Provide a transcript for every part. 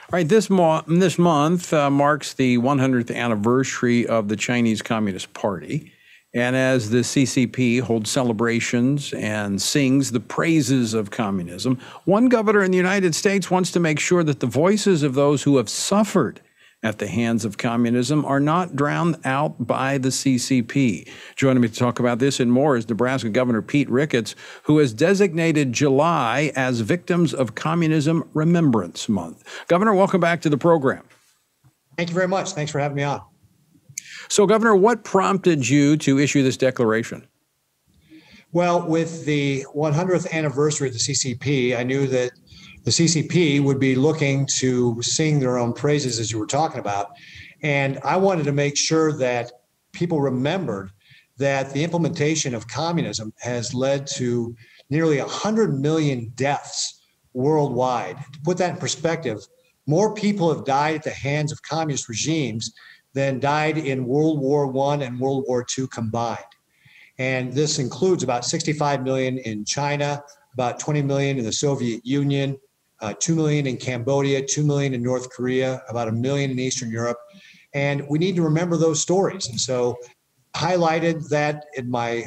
All right, this month marks the 100th anniversary of the Chinese Communist Party. And as the CCP holds celebrations and sings the praises of communism, one governor in the United States wants to make sure that the voices of those who have suffered at the hands of communism are not drowned out by the CCP. Joining me to talk about this and more is Nebraska Governor Pete Ricketts, who has designated July as Victims of Communism Remembrance Month. Governor, welcome back to the program. Thank you very much. Thanks for having me on. So, Governor, what prompted you to issue this declaration? Well, with the 100th anniversary of the CCP, I knew that the CCP would be looking to sing their own praises, as you were talking about. And I wanted to make sure that people remembered that the implementation of communism has led to nearly 100 million deaths worldwide. To put that in perspective, more people have died at the hands of communist regimes than died in World War I and World War II combined. And this includes about 65 million in China, about 20 million in the Soviet Union, 2 million in Cambodia, 2 million in North Korea, about 1 million in Eastern Europe. And we need to remember those stories. And so highlighted that in my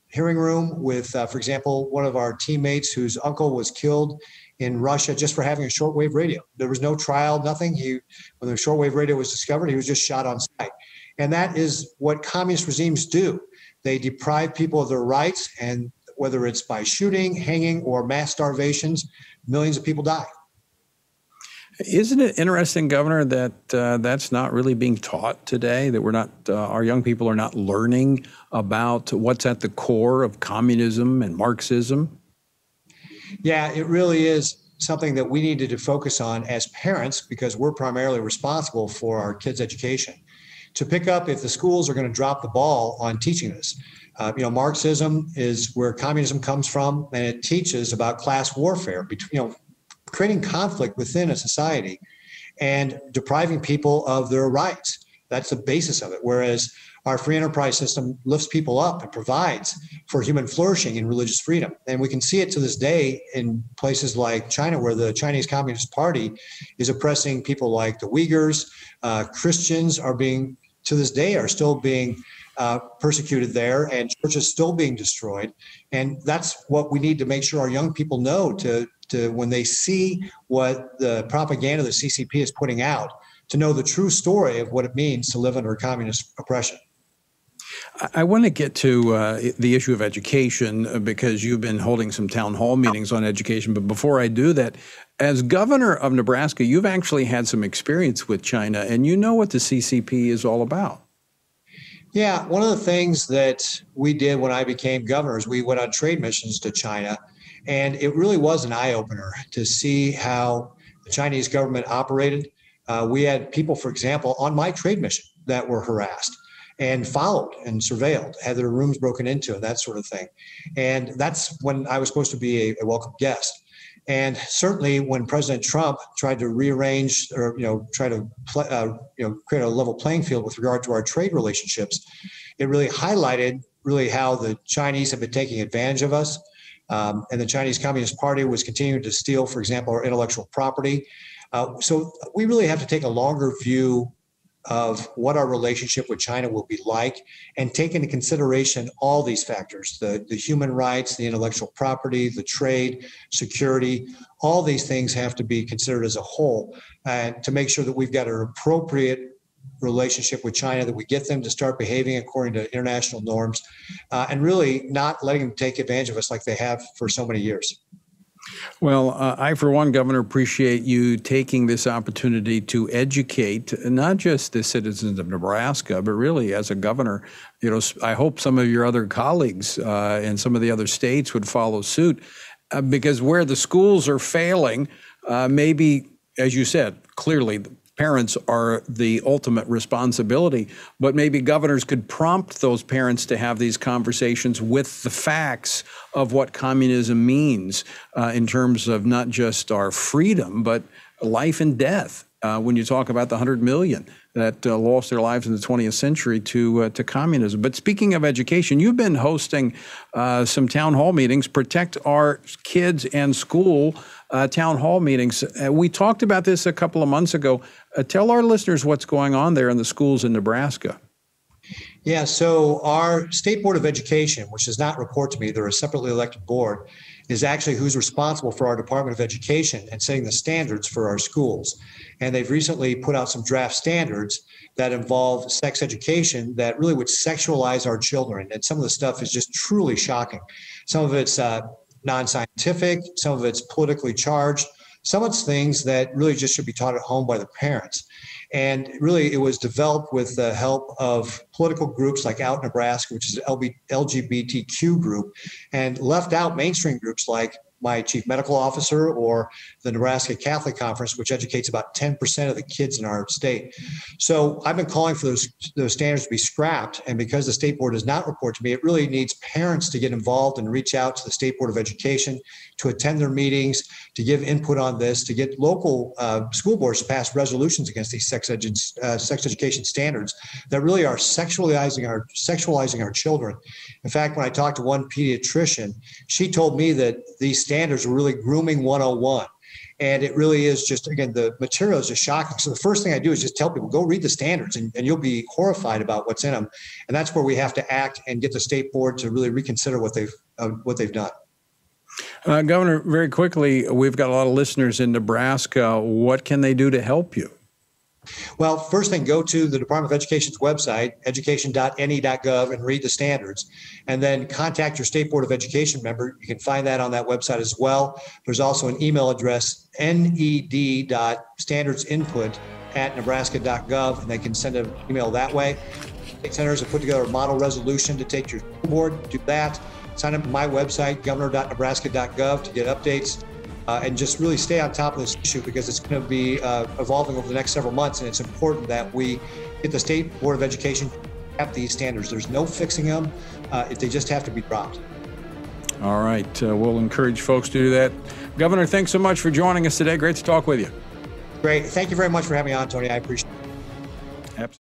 hearing room with, for example, one of our teammates whose uncle was killed in Russia just for having a shortwave radio. There was no trial, nothing. When the shortwave radio was discovered, he was just shot on sight. And that is what communist regimes do. They deprive people of their rights, and whether it's by shooting, hanging, or mass starvations, millions of people die. Isn't it interesting, Governor, that that's not really being taught today, that we're not, our young people are not learning about what's at the core of communism and Marxism? Yeah, it really is something that we needed to focus on as parents, because we're primarily responsible for our kids' education, to pick up if the schools are going to drop the ball on teaching this. Marxism is where communism comes from, and it teaches about class warfare, between, creating conflict within a society and depriving people of their rights. That's the basis of it. Whereas our free enterprise system lifts people up and provides for human flourishing and religious freedom. And we can see it to this day in places like China, where the Chinese Communist Party is oppressing people like the Uyghurs. Christians are to this day, are still being persecuted there, and churches still being destroyed. And that's what we need to make sure our young people know, to when they see what the propaganda the CCP is putting out, to know the true story of what it means to live under communist oppression. I want to get to the issue of education, because you've been holding some town hall meetings on education. But before I do that, as governor of Nebraska, you've actually had some experience with China, and you know what the CCP is all about. Yeah, one of the things that we did when I became governor is we went on trade missions to China, and it really was an eye-opener to see how the Chinese government operated. We had people, for example, on my trade mission that were harassed and followed and surveilled, had their rooms broken into, and that sort of thing. And that's when I was supposed to be a welcome guest. And certainly when President Trump tried to rearrange, or try to create a level playing field with regard to our trade relationships, it really highlighted how the Chinese have been taking advantage of us. And the Chinese Communist Party was continuing to steal, for example, our intellectual property. So we really have to take a longer view of what our relationship with China will be like, and take into consideration all these factors, the human rights, the intellectual property, the trade, security. All these things have to be considered as a whole, to make sure that we've got an appropriate relationship with China, that we get them to start behaving according to international norms, and really not letting them take advantage of us like they have for so many years. Well, I, for one, Governor, appreciate you taking this opportunity to educate not just the citizens of Nebraska, but really as a governor. I hope some of your other colleagues in some of the other states would follow suit, because where the schools are failing, maybe, as you said, clearly parents are the ultimate responsibility, but maybe governors could prompt those parents to have these conversations with the facts of what communism means in terms of not just our freedom, but life and death when you talk about the 100 million that lost their lives in the 20th century to communism. But speaking of education, you've been hosting some town hall meetings, Protect Our Kids and School town hall meetings. We talked about this a couple of months ago. Tell our listeners what's going on there in the schools in Nebraska. Yeah, so our State Board of Education, which does not report to me, they're a separately elected board, is actually who's responsible for our Department of Education and setting the standards for our schools. And they've recently put out some draft standards that involve sex education that really would sexualize our children. And some of the stuff is just truly shocking. Some of it's non-scientific, some of it's politically charged, some of it's things that really just should be taught at home by the parents. And really, it was developed with the help of political groups like Out Nebraska, which is an LGBTQ group, and left out mainstream groups like my chief medical officer or the Nebraska Catholic Conference, which educates about 10% of the kids in our state. So I've been calling for those standards to be scrapped. And because the state board does not report to me, it really needs parents to get involved and reach out to the State Board of Education, to attend their meetings, to give input on this, to get local school boards to pass resolutions against these sex education standards that really are sexualizing our children. In fact, when I talked to one pediatrician, she told me that these standards were really grooming 101. And it really is just, again, the material is just shocking. So the first thing I do is just tell people, go read the standards and you'll be horrified about what's in them. And that's where we have to act and get the state board to really reconsider what they've done. Governor, very quickly, we've got a lot of listeners in Nebraska. What can they do to help you? Well, first thing, go to the Department of Education's website, education.ne.gov, and read the standards. And then contact your State Board of Education member. You can find that on that website as well. There's also an email address, ned.standardsinput@nebraska.gov, and they can send an email that way. State senators have put together a model resolution to take to your school board. Do that. Sign up to my website, governor.nebraska.gov, to get updates. And just really stay on top of this issue because it's going to be evolving over the next several months. And it's important that we get the State Board of Education to have these standards. There's no fixing them. They just have to be dropped. All right. We'll encourage folks to do that. Governor, thanks so much for joining us today. Great to talk with you. Great. Thank you very much for having me on, Tony. I appreciate it.